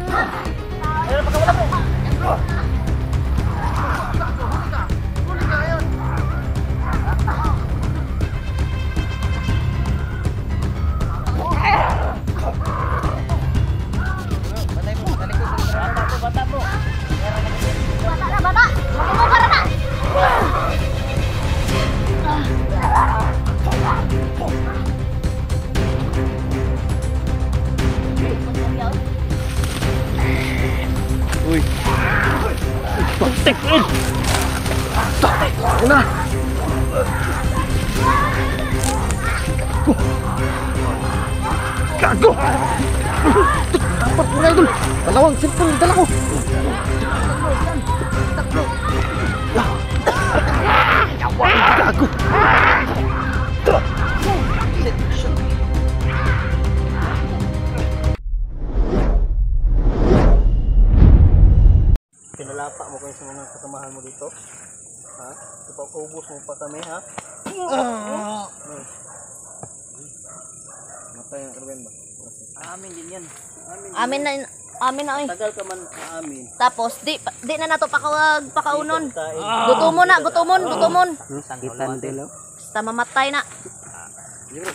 Ayun, pagkawala mo. Bata mo. Bata na, bata! Bumubara na! Uy. Pagtek rin. Ano na? Gago! Dapat mo na idol. Dalawang cellphone dala ko. Gago! Pinalapa mo kayo sa mga kasamahan mo dito. Ha? Ipapaubos mo pa kami, ha? Matay ang Erwin ba? Amin din yan. Amin na, amin na oy. Tagal ka man amin. Tapos di na nato pakaunon. Gutomon na, gutomon. Sakitan dilo. Basta mamatay na. Libro.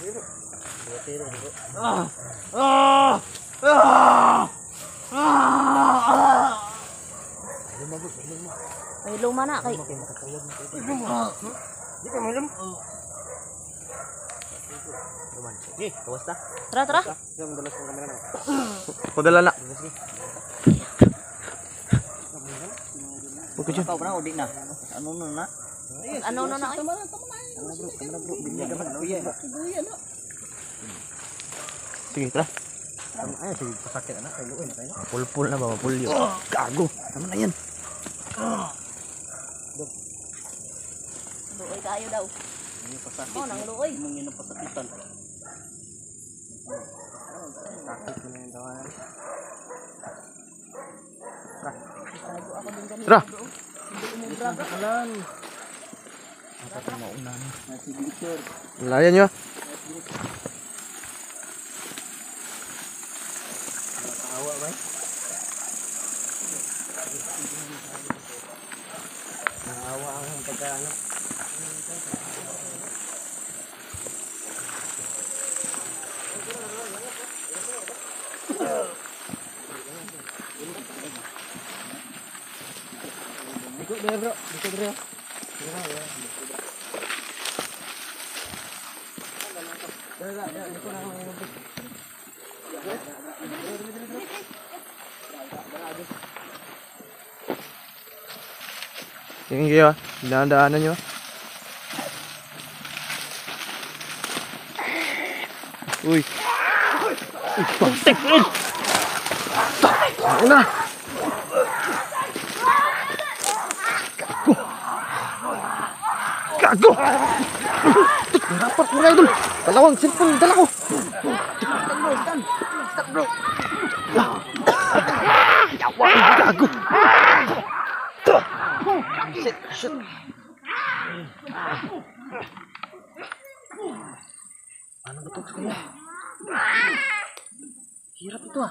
May luma na kay. Di ka malam. Sige, kawas na. Tara. Sige, madalas ng kamera na. Padala na. Okay, John. Na, udi na. Ano na? Ano na oy? Kamera bro. Binya ka na. Sige, tara. Ay, sige, pasakit na. Kay luoy na kayo. Pulpul na ba? Mapulyo. Gago. Ano na yan? Luoy kayo daw. Ini pasakit. Oh, nang luoy. Mong ina pasakitan. Sakit mo na yung tawanan. Ako din ganito. Tara. Hindi umubraga. Kalan. Kapag mauna na. Sige, sir. Layan nyo. Nakaawa ba? Nakaawa ang pagkaano. Ikut dia bro, ikut dia. Sige kayo. Daan-daanan nyo. Uy. Pagtek rin. Ano na? Gago! Dapat mo na idol. Dalawang cellphone dala ko. Stop bro. Gago! Shit. Ano ba ito sa kanya? Hirap ito ah.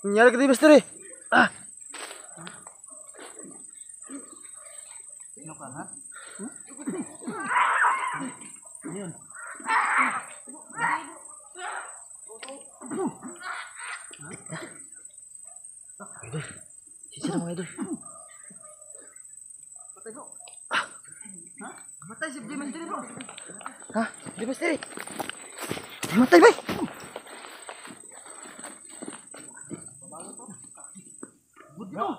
Nyari ke di Mister. Ah. Ano ka ha? Yun. Idol. Sisi na mga idol. Patay bro. Ha? Matay si Dimitri bro. Ha? Di Mister. Matay ba? Good bro.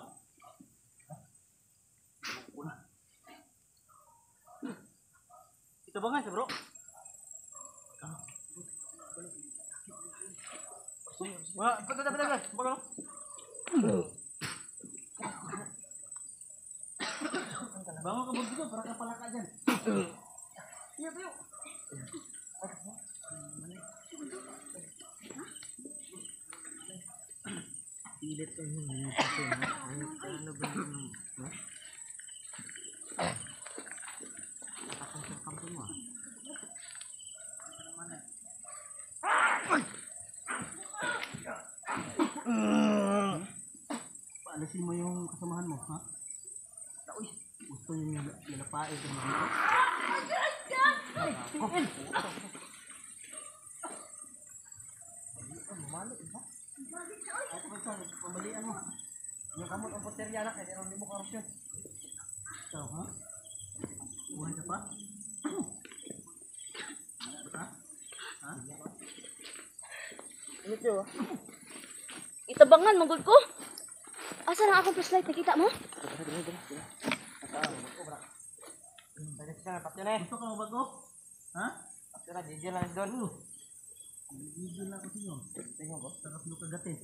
Ito ba nga siya bro? Wala, patay. Baka. Bango ka dito para kapalaka dyan. Pilit ko yung kasi na. Ano ba yung no? Takang sa kampo mo ah. Paalisin mo yung kasamahan mo, ha? Uy, gusto niyo nilapain ko mo dito? Pambalian mo. Yung kamot ang poterya na, kaya hindi mo korupsyon. Ikaw, ha? Buhay ka pa? Ha? Ha? Ito. Itabangan, magod ko. Asa na akong flashlight? Nakita mo? Gusto ka mo bago? Ha? Gigil lang doon. Gigil lang ko sa'yo. Tingnan ko, sarap mo kagatin.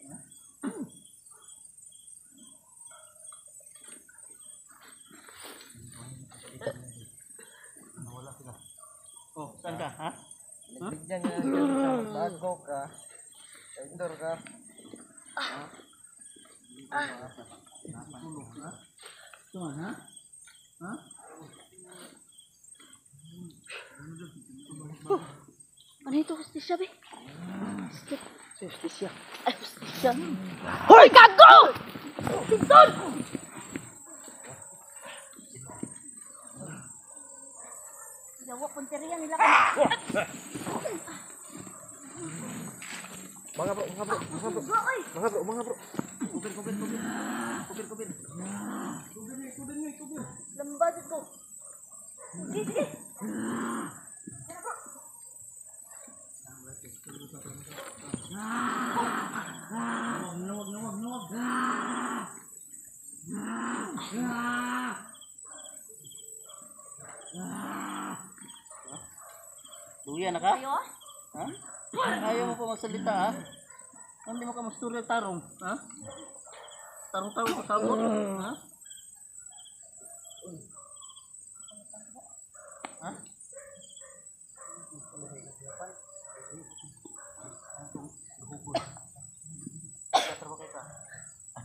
Ha? Nawala sila. Oh, saan ka? Ha? Bigyan niya ng bago ka. Indoor ka. Tulog, ha? Tuman, ha? Ha? Ano ito? Hostisya, be? Justisya. Ay, hostisya. Hoy, gago! Pinton! Yawa, punteriya nila ka. Mga bro. Mga bro. Kubir. Lambad ito. Sige. Nawag. Luya na ka? Ayo? Ha? Ayaw mo pa magsalita, ha? Hindi mo ka masturya tarong, ha? Tarong-tarong ko sabot, ha? Ha?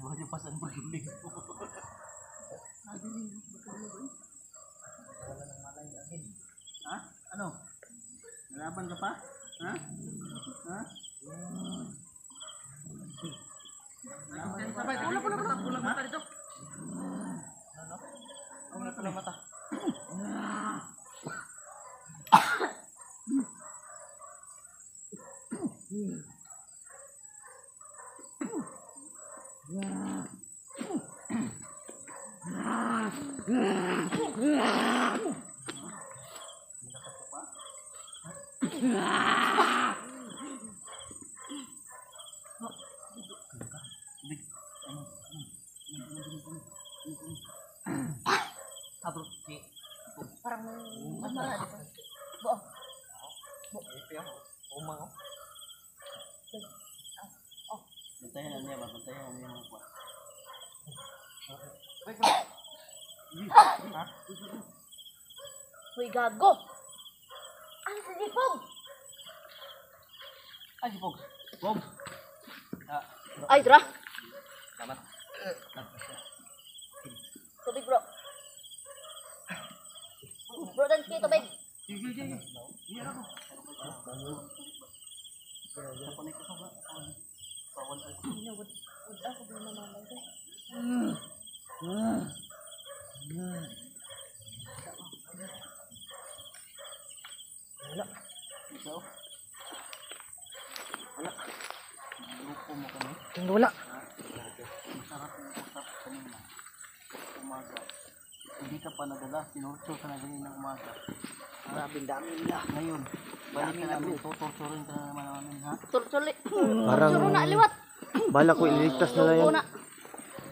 Ano yung pasan mo guling? Ha? Ano? Nalaban ka pa? Ha? Ha? Pulang mata dito. Ano? Pulang mata. Abro, Parang mamara dito. Bo. umang ko. Bantayan niya ba? Bantayan niya mga kuwan. Ha? Hoy, gago! Ano si Zipog? Ay, si Pog. Pog. Ay, dra. Salamat. Tubig, bro. Bro, dan kita tubig. Sige. Iyan ako. Napanik ko sa bawal ay. Ako din naman ito. Wala. Ikaw? Wala. Grupo mo kami. Wala. Masarap yung usap kanina. Umaga. Hindi ka pa nadala. Sinurso ka na ganyan ng umaga. Maraming dami nila. Ngayon, balik ka namin. Tutorturin ka na naman namin, ha? Tursuli. Parang Suro na, liwat. bala ko ililigtas nila yan. Una.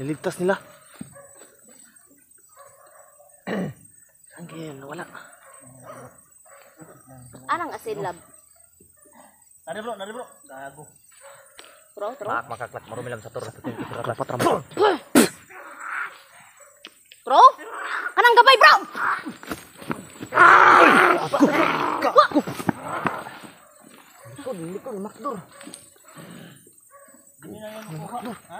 Niligtas nila. Anggil, wala. Anang asin lab. Nari bro. Gago. Bro. Makaklat, marumi lang sa tur. Rapat ramat. Bro? Kanang gabay, bro! Likod, makdor. Hindi na yan makuha. Ha?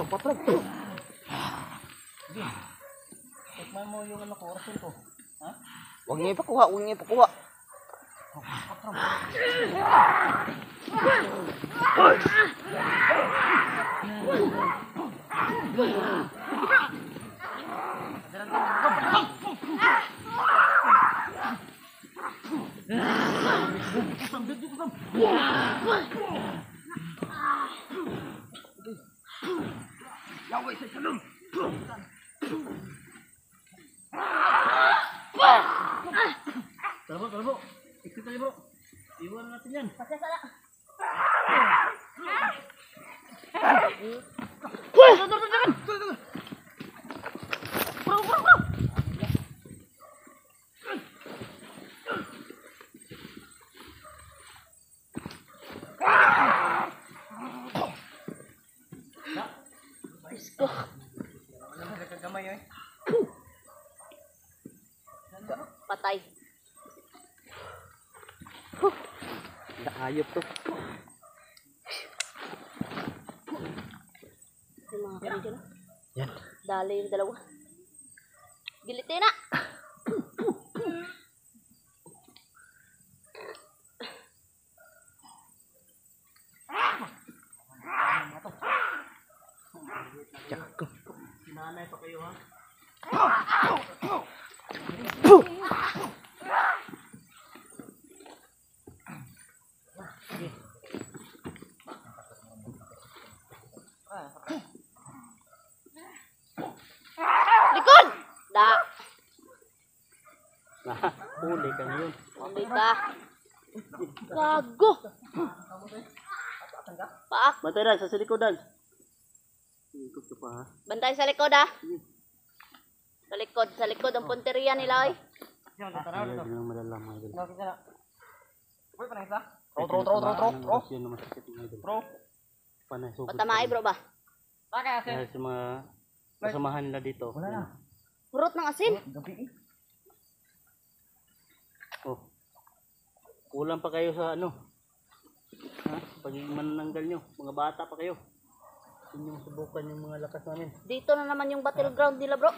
Patlag. Sige. Tikman mo yung ano ko, orasin ko. Ha? Huwag niya ipakuha. Tara bro. Ikot tayo bro. Iwan natin yan. Pasasala. Let's go. Kagamay eh. Patay. Ayop to. Yung mga kanina na. Yan. Dali yung dalawa. Gilitin na. Jago. Sinanay pa kayo ha. Likod! Da. Huli ka ngayon. Mamay ka. Gago. Paak. Bantay Dan, sa likodan. Ikot ka pa ha. Bantay sa likod ah. Sa likod ang punteriya nila oy. Yan, tara Ayaw dito. din ang malalam mga idol. Lagi ka na. Uy, panay isa. Tro. Yan naman sakit mga idol. Bro. Panay sugod. Patamay bro ba? Bakit kasi? Dahil sa mga kasamahan nila dito. Wala na. Purot ng asin. Gabi eh. Oh. Kulang pa kayo sa ano? Ha? Pagiging manananggal nyo. Mga bata pa kayo. Hindi nyo subukan yung mga lakas namin. Dito na naman yung battleground nila bro.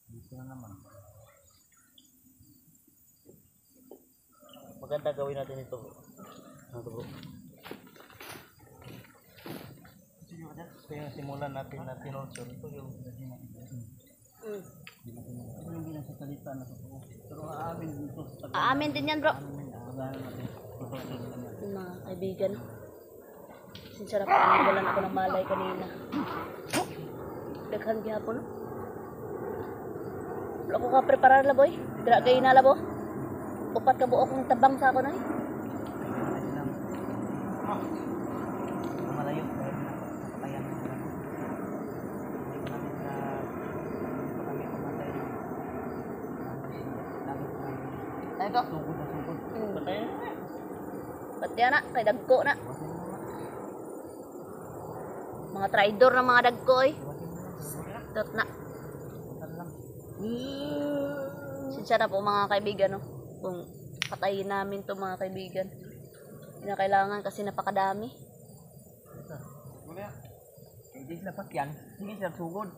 Dito na naman. Maganda gawin natin ito. Ano to bro? Ito yung simulan natin na tinulsyon. Ito yung ito yung ginasasalita na totoo. Pero aamin dito sa Aamin din yan bro. pag-aaral natin. Yung mga kaibigan. Sinsarap panawalan ako ng malay kanina. Daghan gihapon. Wala ko ka preparar la boy. Dira kay na labo. Upat ka buok ng tabang sa ako na eh. Malayo dahil nakapatayan ng sila. Hindi namin na kami pumatay. Ay ka, sugod na sugod. Patay na. Pati na, kay dagko na. Mga traidor na mga dagko eh. Dot na. Sinsya po mga kaibigan no. Kung patayin namin to mga kaibigan. Hindi na kailangan kasi napakadami. Hindi sila pakyan. Hindi sila sugod.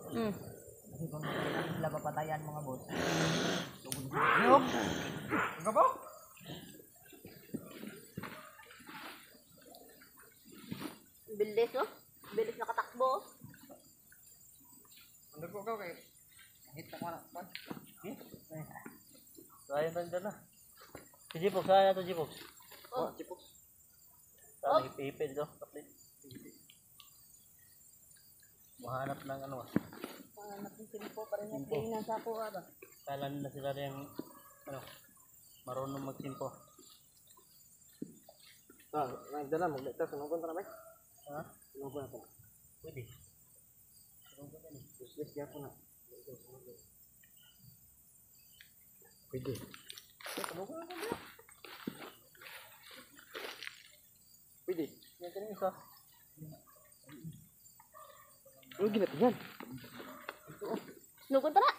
Kasi kung hindi sila papatayan mga boss. Sugod sila. Yo! Ikaw po? Bilis oh. Bilis nakatakbo oh. Ano po ka kay? Hit na ko na. Sayang tayo dyan na. Si Jipox, saan na ito Jipox? Oh. Jipox. Saan ipi-ipi dito? Kaplit. Mahanap ng ano ah. Hanap ng simpo pa rin yung nasa ako ba? Kala nila sila rin ano, marunong magsimpo. Nagdala, mag-lecture. Sunugon ka na ba? Ha? Sunugon na po. Pwede. Sunugon na ni. Usulit niya po na. Pwede. Sunugon na po niya. Pwede. Yan ka rin isa. Ano ginat yan? Nugod pa na.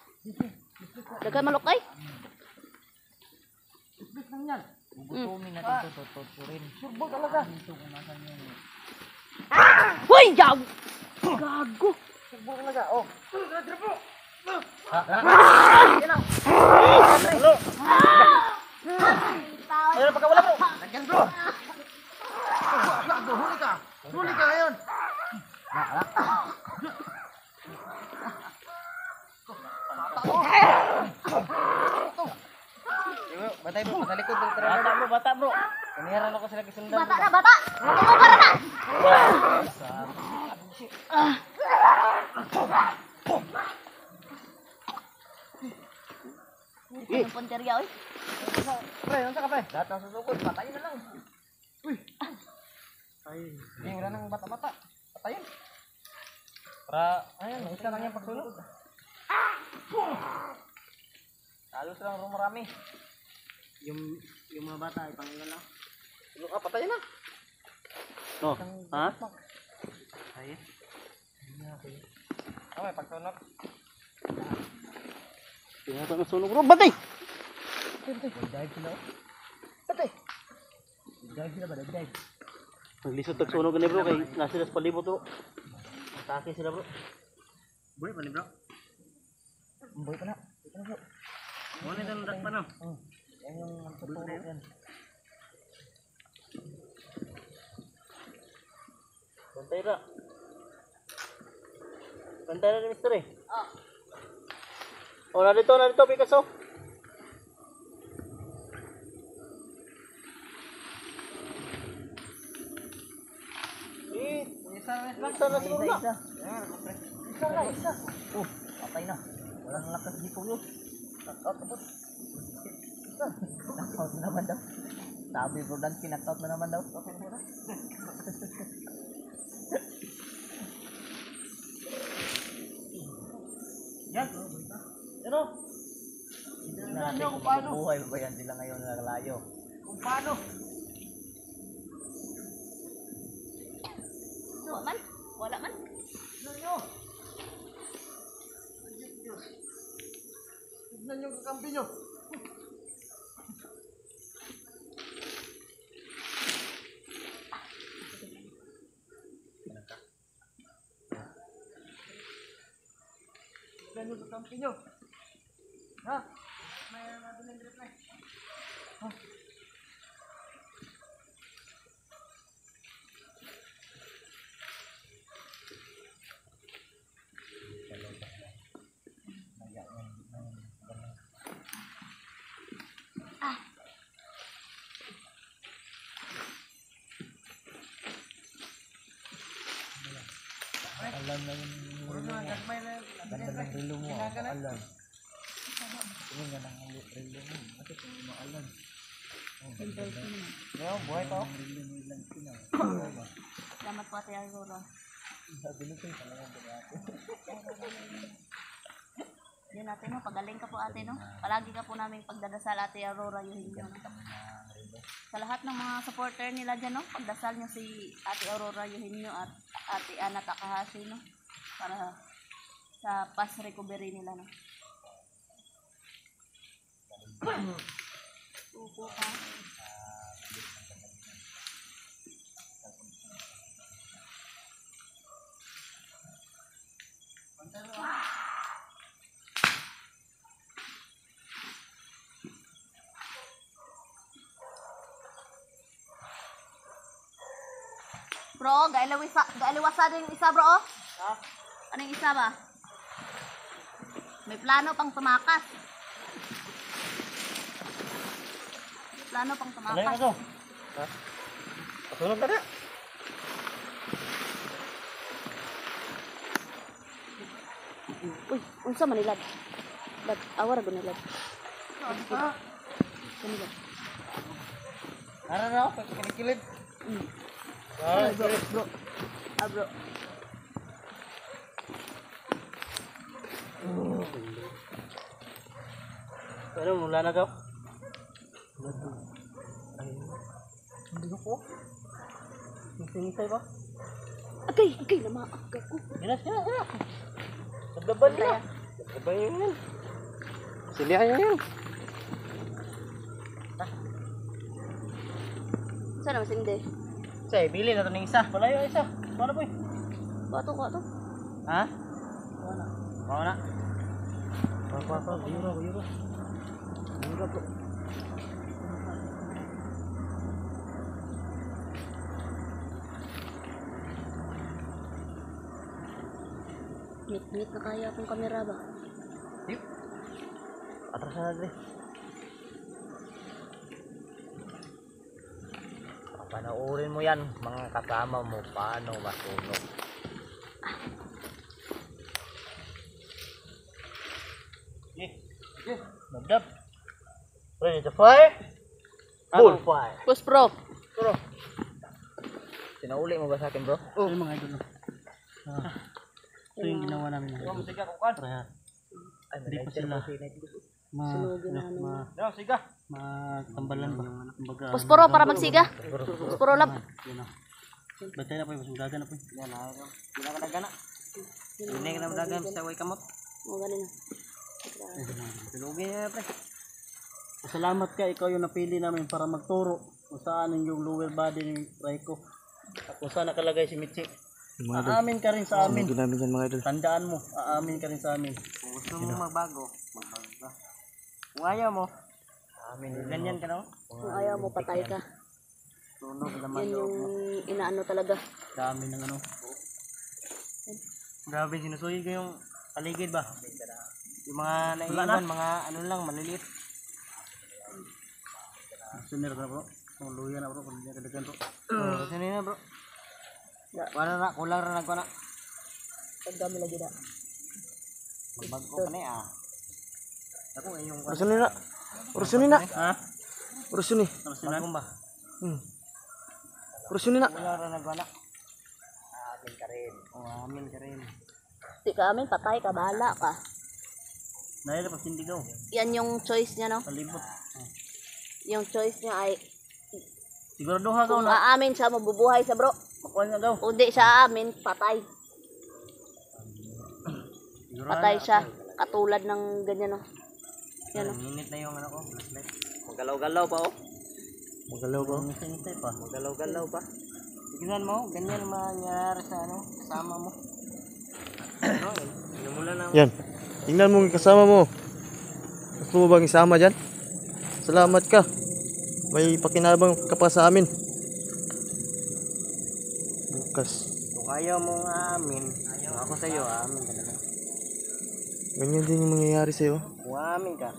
Dagan malukay. Split lang yan. Gugutumin natin ito, tuturin. Surbo talaga. Ito kung nasan yung... Hoy, gago. Gago. Surbo talaga, oh. Ayun, pagkawala bro. Nagyan bro. Gago, huli ka. Huli ka ngayon. Batay bro, natalikod bro. Bata bro. Kaniharan ako sila kisundan. Bata na, bata. Tumubara na. Ang punteriya, oy. Pre, nasa ka pre? Lahat ng susukod, patayin na lang. Uy. Ay. Hindi, wala nang bata-bata. Patayin. Para, ayun, isa lang yung pagsulog. Halos lang rumarami. Yung mga bata ay pangilan lang. Sulog ka, patayin na. Oh, ha? Ayun. Okay, pagsunog. Tinata na sunog bro. Batay! Dive sila. Patay. Dive sila ba? Dive. Naglisod tag sunog ni bro kay nasa sila sa palibot bro. Atake sila bro. Boy pa ni bro. Boy pa na. Boy pa na bro. Mo ni dan pa na. Yan yung tuturo yan. Bantay ra. Bantay ra ni Mister eh. Oh, narito Picasso. Isa na siguro na. Isa. Oh, patay na. Walang lakas di po yun. Knockout na po. Isa. Knockout na naman daw. Sabi bro Dan, knockout na naman daw. Okay na. Yan. Yan o. Tignan natin kung paano. Buhay ba yan sila ngayon naglayo. Kung paano. Wala man. Wala man. Tignan nyo. Tignan nyo kakampi nyo. Tignan nyo kakampi nyo. Ha? May natin yung drip na eh. Ha? Alam na yung rilo mo. Ganda ng rilo mo. Alam. Tingin nga ng rilo mo. Kasi kung maalam. Buhay pa ako. Salamat po Ate Aurora. Sabi nito yung talagang bumati. Yun ate no, pagaling ka po ate no. Palagi ka po namin pagdadasal Ate Aurora yung inyo. Sa lahat ng mga supporter nila dyan no, pagdasal nyo si Ate Aurora Eugenio at Ate Ana Takahashi no. Para sa fast recovery nila no. Upo ka. Bro, gaaliwasa din yung isa bro oh. Ha? Ano yung isa ba? May plano pang tumakas. May plano pang Ano yung tumakas. aso? Ha? Sunog ka na. Uy, unsa man nilad? Lad, awar go nilad. Ha? Kanilad. Ano na ako? Kinikilid. Ah, Bro, bro. Ah, bro. Ano, mula na ka? Hindi ko po. Misay ba? Agay, namaagay ko. Gila. Sagdaban na. Sagdaban yun. Silihan yun. Saan naman sindi? Say, bili na to ng isa. Palayo isa. Para po eh. Bato. Ha? Mau na. Euro. Euro po. Meet na kaya akong kamera ba? Atras na dre. Panoorin mo yan, mga kasama mo, paano masunog. Nagdap. Ready to fire? Full fire. Push pro. Turo. Sinauli mo ba sa akin, bro? Ay mga idol. Ito yung ginawa namin. Siga ko kan. Kaya Ay, Hindi pa sila. Siga. matambalan ba? Kumbaga, Push pro para magsiga. Push pro lab. yun na. Batay na po yung sugaga na po. Yan na. Pinakadagana. Hindi ka na madagan sa way kamot. O ganun na. Tulugin niya, pre. Salamat ka, ikaw yung napili namin para magturo kung saan yung lower body ni Raiko. At kung saan nakalagay si Mitsi. Aamin ka rin sa amin. Tandaan mo, aamin ka rin sa amin. Kung gusto mo magbago ka. Kung ayaw mo, amin. Ganyan ka no? Kung ayaw mo, patay ka. Tunog naman Yan loob yung mo. inaano talaga. Dami ng ano. Grabe, sinusuyod ko yung paligid ba? Yung mga naiiwan, mga ano lang, maliliit. Sunir ka na bro. Kung luya na bro, kung hindi ka dagdagan bro. Kasi na bro. Wala na, kulang rin ako na. Pagdami lagi na. Magbago ka na ah. Ako ay yung Urusin na. Ha? Urusin ni. bagong ba? Urusin na. Kulang rin ako na. Amin ka rin. Amin ka rin. Di ka amin, patay ka, bahala ka. Dahil na pasindigaw. Yan yung choice niya, no? Palibot. Yung choice niya ay Sigurado ha kung ka na. aamin siya, mabubuhay sa bro. Makuha nga daw. Kung di siya aamin, patay. Patay siya. Katulad ng ganyan, no? Yan, no? Minit na yung ano ko. Magalaw-galaw pa oh. Magalaw ba? Ngisay pa. Magalaw-galaw pa. Tignan mo, ganyan mangyayari sa ano, kasama mo. Ano, inumulan na. Yan. Tingnan mo yung kasama mo. Gusto mo bang isama dyan? Salamat ka. May pakinabang ka pa sa amin. Bukas. Kung ayaw mong aamin, ako sa iyo, aamin ka na lang. Ganyan din yung mangyayari sa'yo. Kung aamin ka,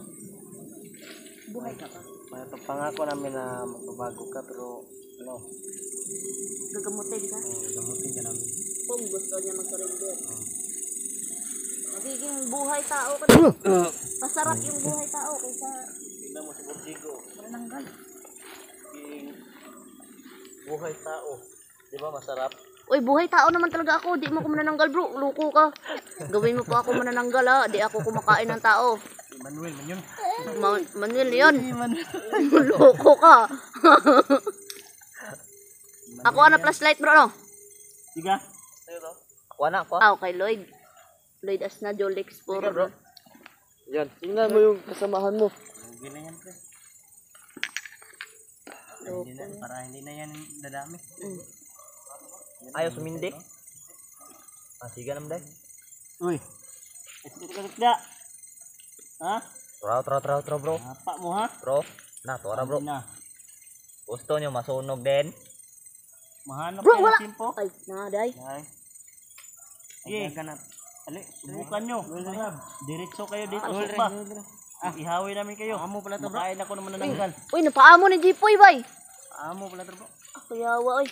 Buhay ka pa. may pangako namin na magbabago ka, pero ano, Gagamutin ka. gamutin ka namin. Kung gusto niya mag-surrender. Magiging buhay tao ka. Masarap yung buhay tao kaysa Tingnan mo si Borjigo. mananggal. Yung buhay tao. Di ba masarap? Uy, buhay tao naman talaga ako. Di mo ako manananggal, bro. Luko ka. Gawin mo pa ako manananggal, ha. Di ako kumakain ng tao. Manuel, man yun. Manuel yun. Luko ka. Ako na flashlight, bro, no? Siga. Ako na, ako. Ah, kay Lloyd. Lloyd Asna, Joel Explorer. Bro. Yan. Tingnan mo yung kasamahan mo. Hindi na yan, pre. Hindi na, para hindi na yan dadami. Mm. Ayaw sumindi. Siga naman dahil. Uy. Ito ka. Ha? Tro bro. Apa mo ha? Bro, na, tora bro. Na. Gusto nyo masunog din? Mahanap Bro, kayo wala. ng simpo. Ay, naday. Ay. Sige. Ali, subukan nyo. Diretso kayo dito. Suba. Ihawi namin kayo. Amo pala to bro. Makain ako naman nananggal. Uy, napaamo ni Jipoy, bay. Amo pala to bro. Kuyawa, oy.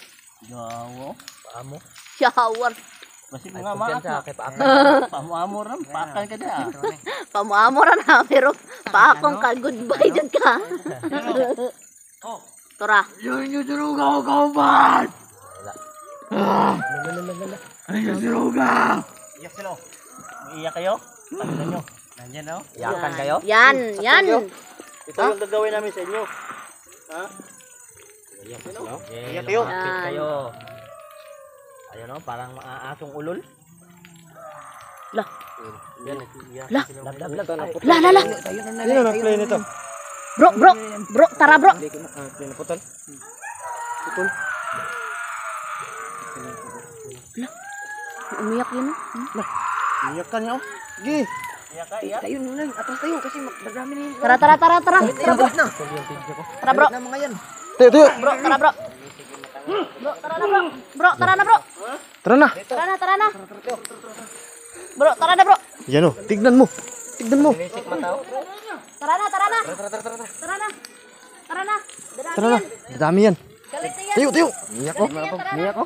Gawo. Paamo? Yawar. Basig Ay, mga maak kumpiyansa, na. kay paamo. Pamu-amo ram. Pakal ka na. Pamuamo ra na, pero paakong ka. Goodbye dyan ka. Oh. Tora. Yun yung surugaw kauban. Wala. Ay yung surugaw. Iyak sila. Iyak kayo? Pagdan nyo. Nandyan o. Iyakan kayo? Yan, yan. Ito yung gagawin namin sa inyo. Ha? Iyak Iyak kayo? Lumapit kayo. Ayun o, parang asong ulol. La. Yan, La. Lag. La, la, la. Sino nag-play nito? Bro, bro. Bro, tara bro. Play na putol. Umiyak yun. Iyak ka niya oh. Sige. Tayo na lang. Atras tayo kasi magdadami na yun. Tara, tara, tara, tara. Tara bro. Na. Tara bro. Na mga yan. Tayo, tayo. Bro, tara bro. Bro, tara na bro. Bro, tara na bro. Tara na. Tara na, tara na. Bro, tara na bro. Yan oh. Tignan mo. Tignan mo. Sinisik mata o. Tara na, tara na. Tara na. Tara na. Tara na. Dami yan. Galit na yan. Tayo, tayo. Iyak oh. Niyak o.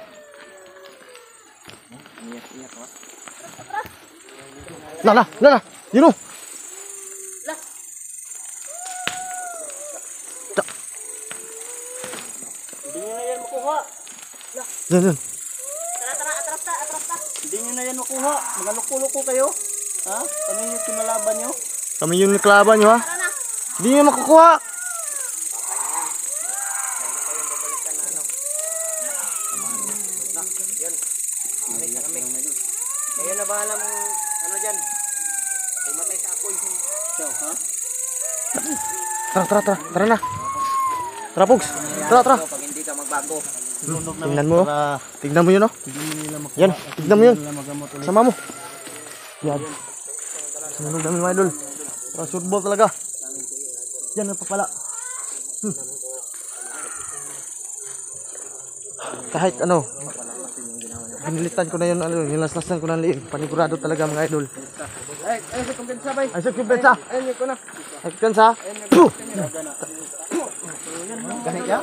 Lala, lala. Yun oh. La. Hindi nyo na yan makuha. Yan, yan. Tara, tara, atras ta, atras ta. Hindi nyo na yan makuha. Magaluko-luko kayo. Ha? Ano yung kinalaban nyo? Kami yung naklaban nyo ha. Tara na. Hindi nyo makukuha. Kayo na bahala mong ano dyan. Pumatay sa apoy. Ikaw, ha? Tara, tara, tara. Tara na. Tara, Pogs. Tara, tara. Pag hindi ka magbago. Sunog na Tingnan mo. para Tignan mo yun oh. hindi nila makuha. Yan. Tignan mo yun. Nila magamot ulit. Sama mo. Yan. Sunog namin mga idol. Para surbol talaga. Yan ang papala. Kahit ano. Pinilitan ko na yun. Ano, nilaslasan ko na liin. Panigurado talaga mga idol. Ay, sa kumpensa bay. Ay, sa kumpensa. Ayun ko na. Ay, kumpensa. Ganit ka?